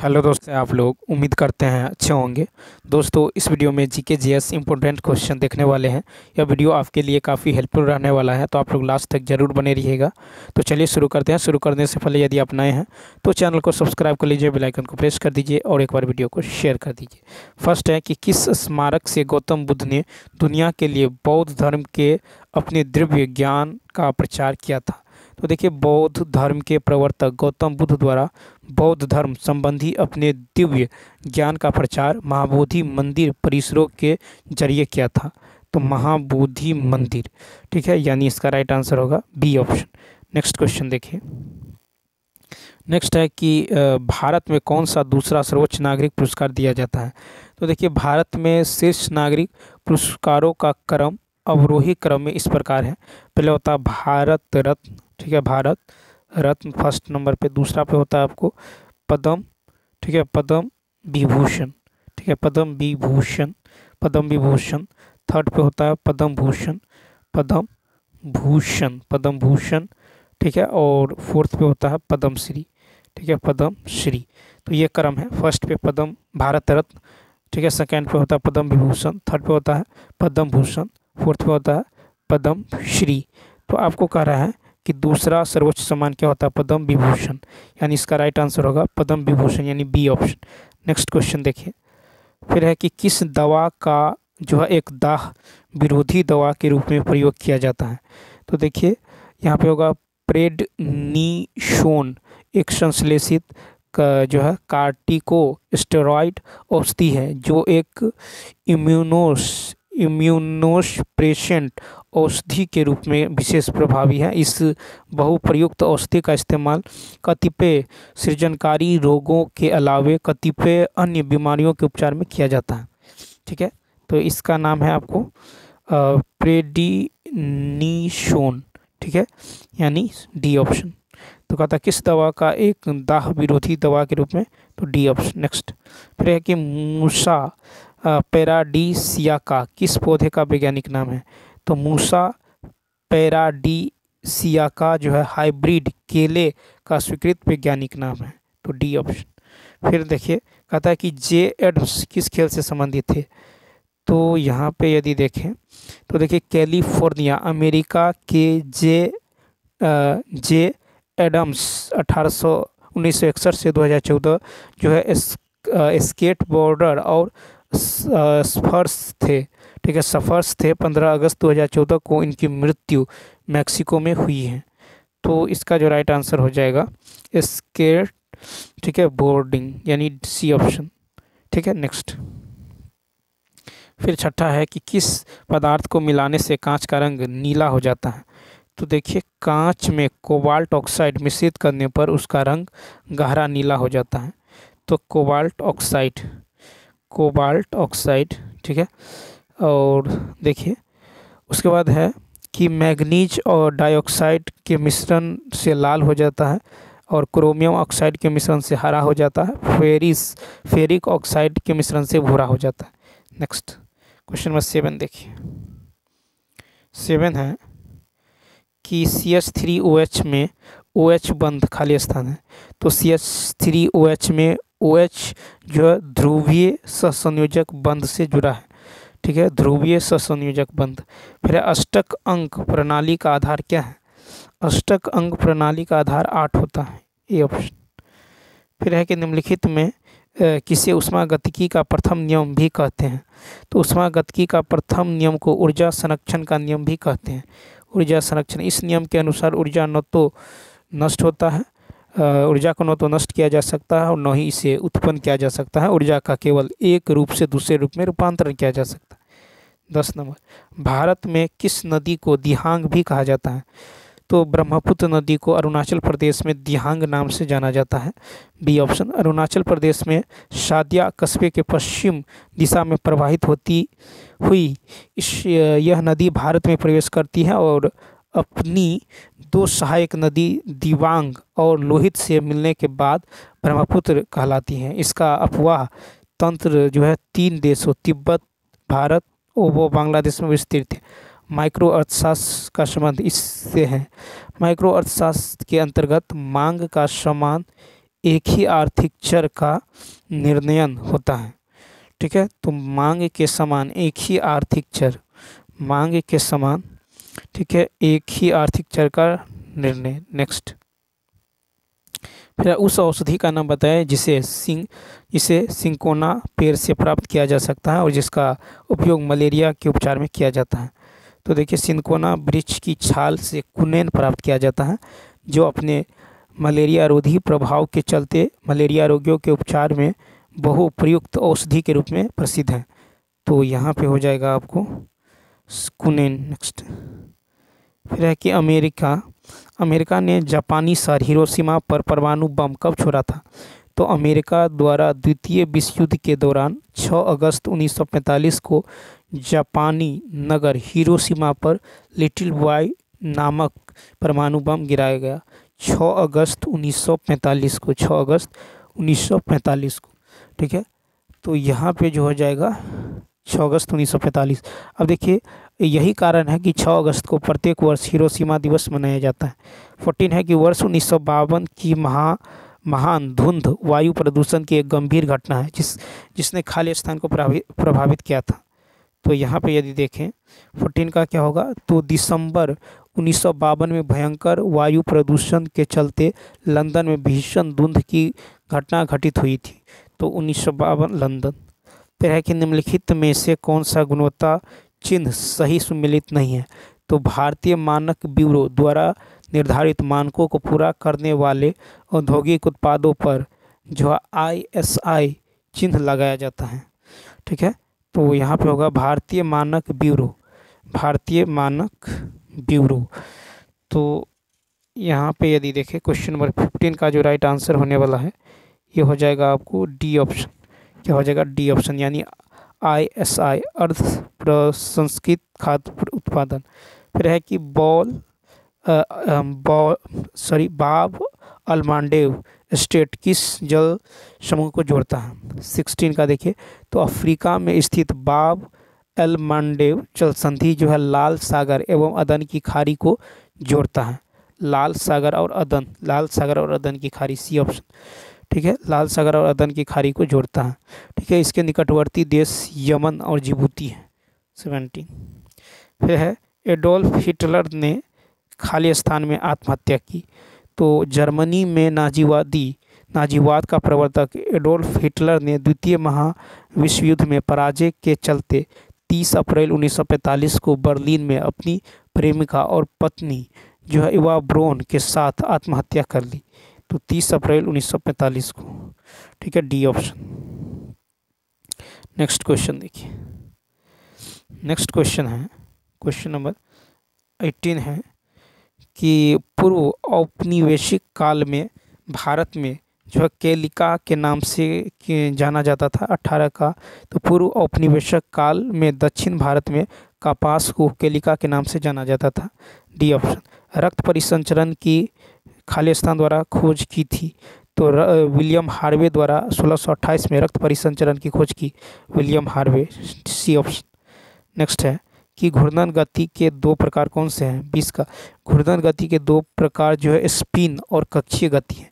Hello दोस्तों, आप लोग उम्मीद करते हैं अच्छे होंगे। दोस्तों, इस वीडियो में जीके जीएस इंपॉर्टेंट क्वेश्चन देखने वाले हैं। यह वीडियो आपके लिए काफ़ी हेल्पफुल रहने वाला है, तो आप लोग लास्ट तक जरूर बने रहिएगा। तो चलिए शुरू करते हैं। शुरू करने से पहले यदि आप नए हैं तो चैनल को सब्सक्राइब कर लीजिए, बेल आइकन को प्रेस कर दीजिए और एक बार वीडियो को शेयर कर दीजिए। फर्स्ट है कि किस स्मारक से गौतम बुद्ध ने दुनिया के लिए बौद्ध धर्म के अपने दिव्य ज्ञान का प्रचार किया था? तो देखिए, बौद्ध धर्म के प्रवर्तक गौतम बुद्ध द्वारा बौद्ध धर्म संबंधी अपने दिव्य ज्ञान का प्रचार महाबोधि मंदिर परिसरों के जरिए किया था। तो महाबोधि मंदिर, ठीक है, यानी इसका राइट आंसर होगा बी ऑप्शन। नेक्स्ट क्वेश्चन देखिए। नेक्स्ट है कि भारत में कौन सा दूसरा सर्वोच्च नागरिक पुरस्कार दिया जाता है? तो देखिए, भारत में शीर्ष नागरिक पुरस्कारों का क्रम अवरोही क्रम में इस प्रकार है। पहले होता है भारत रत्न, ठीक है, भारत रत्न फर्स्ट नंबर पे। दूसरा पे होता है आपको पद्म, ठीक है, पद्म विभूषण, ठीक है, पद्म विभूषण, पद्म विभूषण। थर्ड पे होता है पद्म भूषण, पद्म भूषण, पद्म भूषण, ठीक है। और फोर्थ पे होता है पद्म श्री, ठीक है, पद्म श्री। तो ये क्रम है। फर्स्ट पे पद्म भारत रत्न, ठीक है, सेकंड पे होता है पद्म विभूषण, थर्ड पे होता है पद्म भूषण, फोर्थ पे होता है पद्म श्री। तो आपको कह रहा है कि दूसरा सर्वोच्च सम्मान क्या होता है? पद्म विभूषण, यानी इसका राइट आंसर होगा पद्म विभूषण, यानी बी ऑप्शन। नेक्स्ट क्वेश्चन देखिए। फिर है कि किस दवा का जो है एक दाह विरोधी दवा के रूप में प्रयोग किया जाता है? तो देखिए, यहाँ पे होगा प्रेडनिसोन, एक संश्लेषित का जो है कार्टिको स्टेरॉइड औषधि है जो एक इम्यूनोसप्रेसेंट औषधि के रूप में विशेष प्रभावी है। इस बहुप्रयुक्त औषधि का इस्तेमाल कतिपय सृजनकारी रोगों के अलावे कतिपय अन्य बीमारियों के उपचार में किया जाता है, ठीक है। तो इसका नाम है आपको प्रेडनिसोन, ठीक है, यानी डी ऑप्शन। तो कहता है किस दवा का एक दाह विरोधी दवा के रूप में? तो डी ऑप्शन। नेक्स्ट फिर है कि मूसा पैराडीसियाका किस पौधे का वैज्ञानिक नाम है? तो मूसा पैराडीसियाका जो है हाइब्रिड केले का स्वीकृत वैज्ञानिक नाम है। तो डी ऑप्शन। फिर देखिए, कहता है कि जे एडम्स किस खेल से संबंधित थे? तो यहाँ पे यदि देखें तो देखिए, कैलिफोर्निया अमेरिका के जे एडम्स 1961 से 2014 जो है स्केट बोर्डर और सफर्स थे, ठीक है, सफर्स थे। 15 अगस्त 2014 को इनकी मृत्यु मैक्सिको में हुई है। तो इसका जो राइट आंसर हो जाएगा स्केट, ठीक है, बोर्डिंग, यानी सी ऑप्शन, ठीक है। नेक्स्ट फिर छठा है कि किस पदार्थ को मिलाने से कांच का रंग नीला हो जाता है? तो देखिए, कांच में कोबाल्ट ऑक्साइड मिश्रित करने पर उसका रंग गहरा नीला हो जाता है। तो कोबाल्ट ऑक्साइड, कोबाल्ट ऑक्साइड, ठीक है। और देखिए, उसके बाद है कि मैग्नीज और डाइऑक्साइड के मिश्रण से लाल हो जाता है और क्रोमियम ऑक्साइड के मिश्रण से हरा हो जाता है। फेरिक ऑक्साइड के मिश्रण से भूरा हो जाता है। नेक्स्ट क्वेश्चन नंबर 7 देखिए। 7 है कि CH3OH में OH बंध खाली स्थान है। तो CH3OH में OH जो है ध्रुवीय सहसंयोजक बंध से जुड़ा है, ठीक है, ध्रुवीय सहसंयोजक बंध। फिर अष्टक अंक प्रणाली का आधार क्या है? अष्टक अंक प्रणाली का आधार 8 होता है, ए ऑप्शन। फिर है कि निम्नलिखित में किसे उष्मागतिकी का प्रथम नियम भी कहते हैं? तो उष्मागतिकी का प्रथम नियम को ऊर्जा संरक्षण का नियम भी कहते हैं। ऊर्जा संरक्षण, इस नियम के अनुसार ऊर्जा न तो नष्ट होता है, ऊर्जा को न तो नष्ट किया जा सकता है और न ही इसे उत्पन्न किया जा सकता है। ऊर्जा का केवल एक रूप से दूसरे रूप में रूपांतरण किया जा सकता है। 10 नंबर, भारत में किस नदी को दिहांग भी कहा जाता है? तो ब्रह्मपुत्र नदी को अरुणाचल प्रदेश में दिहांग नाम से जाना जाता है, बी ऑप्शन। अरुणाचल प्रदेश में शादिया कस्बे के पश्चिम दिशा में प्रवाहित होती हुई यह नदी भारत में प्रवेश करती है और अपनी दो सहायक नदी दिबांग और लोहित से मिलने के बाद ब्रह्मपुत्र कहलाती है। इसका अपवाह तंत्र जो है 3 देशों तिब्बत, भारत और वो बांग्लादेश में विस्तृत है। माइक्रो अर्थशास्त्र का संबंध इससे है। माइक्रो अर्थशास्त्र के अंतर्गत मांग का समान एक ही आर्थिक चर का निर्णयन होता है। ठीक है, तो मांग के समान एक ही आर्थिक चर, मांग के समान, ठीक है, एक ही आर्थिक चर का निर्णय। नेक्स्ट, फिर उस औषधि का नाम बताएं जिसे सिंकोना पेड़ से प्राप्त किया जा सकता है और जिसका उपयोग मलेरिया के उपचार में किया जाता है। तो देखिए, सिंकोना वृक्ष की छाल से कुनेन प्राप्त किया जाता है, जो अपने मलेरिया रोधी प्रभाव के चलते मलेरिया रोगियों के उपचार में बहुप्रयुक्त औषधि के रूप में प्रसिद्ध है। तो यहाँ पे हो जाएगा आपको कुनेन। नेक्स्ट, फिर है कि अमेरिका ने जापानी शहर हिरोशिमा पर परमाणु बम कब छोड़ा था? तो अमेरिका द्वारा द्वितीय विश्व युद्ध के दौरान 6 अगस्त 1945 को जापानी नगर हिरोशिमा पर लिटिल बॉय नामक परमाणु बम गिराया गया। 6 अगस्त 1945 को, 6 अगस्त 1945 को। ठीक है, तो यहाँ पे जो हो जाएगा 6 अगस्त 1945। अब देखिए, यही कारण है कि 6 अगस्त को प्रत्येक वर्ष हिरोशिमा दिवस मनाया जाता है। 14 है कि वर्ष 1952 की महान धुंध वायु प्रदूषण की एक गंभीर घटना है जिसने खालिस्तान को प्रभावित किया था। तो यहाँ पे यदि देखें 14 का क्या होगा, तो दिसंबर 1952 में भयंकर वायु प्रदूषण के चलते लंदन में भीषण धुंध की घटना घटित हुई थी। तो 1952 लंदन। फिर है कि निम्नलिखित में से कौन सा गुणवत्ता चिन्ह सही सुमेलित नहीं है? तो भारतीय मानक ब्यूरो द्वारा निर्धारित मानकों को पूरा करने वाले औद्योगिक उत्पादों पर जो ISI चिन्ह लगाया जाता है। ठीक है, तो यहाँ पे होगा भारतीय मानक ब्यूरो, भारतीय मानक ब्यूरो। तो यहाँ पे यदि देखें क्वेश्चन नंबर 15 का जो राइट आंसर होने वाला है ये हो जाएगा आपको डी ऑप्शन। क्या हो जाएगा? डी ऑप्शन, यानी ISI अर्ध प्रसंस्कृत खाद्य उत्पादन। फिर है कि बाब अलमांडेव स्टेट किस जल समूह को जोड़ता है? 16 का देखिए, तो अफ्रीका में स्थित बाब अलमांडेव जल संधि जो है लाल सागर एवं अदन की खाड़ी को जोड़ता है। लाल सागर और अदन की खाड़ी, सी ऑप्शन। ठीक है, लाल सागर और अदन की खाड़ी को जोड़ता है। ठीक है, इसके निकटवर्ती देश यमन और जिबूती है। 17 फिर है एडोल्फ हिटलर ने खालिस्तान में आत्महत्या की। तो जर्मनी में नाजीवाद का प्रवर्तक एडोल्फ हिटलर ने द्वितीय महाविश्व युद्ध में पराजय के चलते 30 अप्रैल 1945 को बर्लिन में अपनी प्रेमिका और पत्नी जो है इवा ब्रोन के साथ आत्महत्या कर ली। तो 30 अप्रैल 1945 को। ठीक है, डी ऑप्शन। नेक्स्ट क्वेश्चन देखिए, नेक्स्ट क्वेश्चन है क्वेश्चन नंबर 18 है कि पूर्व औपनिवेशिक काल में भारत में जो है केलिका के नाम से जाना जाता था। 18 का, तो पूर्व औपनिवेशिक काल में दक्षिण भारत में कपास को केलिका के नाम से जाना जाता था। D option. रक्त परिसंचरण की खालिस्तान द्वारा खोज की थी। तो विलियम हार्वे द्वारा 1628 में रक्त परिसंचरण की खोज की, William Harvey, C option. Next है कि घूर्णन गति के 2 प्रकार कौन से हैं? 20 का, घूर्णन गति के 2 प्रकार जो है स्पिन और कक्षीय गति है,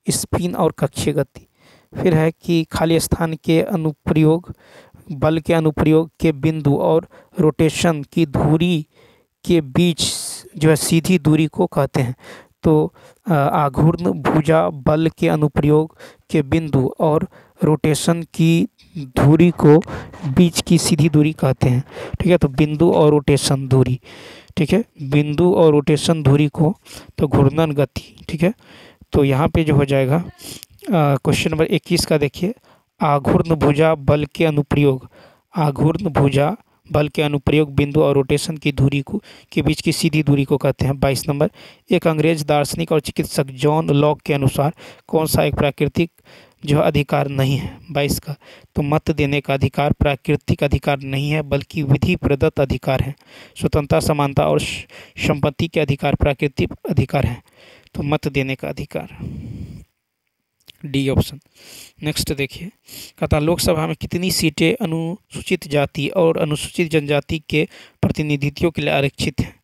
स्पिन और कक्षीय गति। फिर है कि खालिस्तान के अनुप्रयोग, बल के अनुप्रयोग के बिंदु और रोटेशन की धुरी के बीच जो है सीधी दूरी को कहते हैं। तो आघूर्ण भुजा बल के अनुप्रयोग के बिंदु और रोटेशन की धुरी को बीच की सीधी दूरी कहते हैं। ठीक है, तो बिंदु और रोटेशन धुरी, ठीक है, बिंदु और रोटेशन धुरी को तो घूर्णन गति। ठीक है, तो यहाँ पे जो हो जाएगा क्वेश्चन नंबर 21 का देखिए, आघूर्ण भुजा बल के अनुप्रयोग, आघूर्ण भुजा बल के अनुप्रयोग बिंदु और रोटेशन की धुरी को के बीच की सीधी दूरी को कहते हैं। 22 नंबर, एक अंग्रेज दार्शनिक और चिकित्सक जॉन लॉक के अनुसार कौन सा एक प्राकृतिक जो अधिकार नहीं है? 22 का, तो मत देने का अधिकार प्राकृतिक अधिकार नहीं है बल्कि विधि प्रदत्त अधिकार है। स्वतंत्रता, समानता और संपत्ति के अधिकार प्राकृतिक अधिकार हैं। तो मत देने का अधिकार, डी ऑप्शन। नेक्स्ट देखिए, कहता लोकसभा में कितनी सीटें अनुसूचित जाति और अनुसूचित जनजाति के प्रतिनिधित्व के लिए आरक्षित हैं?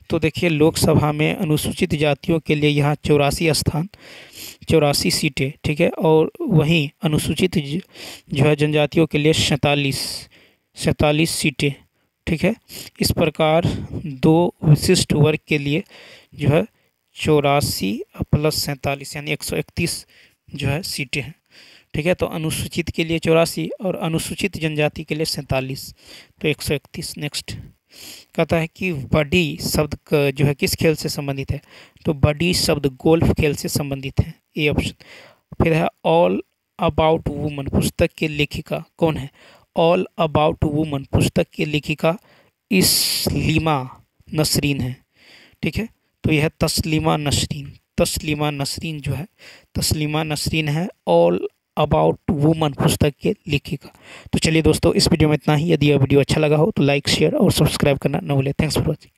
तो देखिए लोकसभा में अनुसूचित जातियों के लिए यहाँ 84 सीटें, ठीक है, और वहीं अनुसूचित जो है जनजातियों के लिए 47 सीटें, ठीक है। इस प्रकार दो विशिष्ट वर्ग के लिए जो है 84 प्लस 47 यानी 131 जो है सीटें हैं, ठीक है। तो अनुसूचित के लिए 84 और अनुसूचित जनजाति के लिए 47, तो 131। नेक्स्ट कहता है कि बडी शब्द जो है किस खेल से संबंधित है, तो बडी शब्द गोल्फ खेल से संबंधित है, ये ऑप्शन। फिर है ऑल अबाउट वुमन पुस्तक की लेखिका कौन है, ऑल अबाउट वुमन पुस्तक की लेखिका इस्लीमा नसरीन है, ठीक है। तो यह है तस्लीमा नसरीन जो है तस्लीमा नसरीन है ऑल अबाउट वुमन पुस्तक के लेखिका। तो चलिए दोस्तों, इस वीडियो में इतना ही। यदि यह वीडियो अच्छा लगा हो तो लाइक, शेयर और सब्सक्राइब करना न भूलें। Thanks for watching.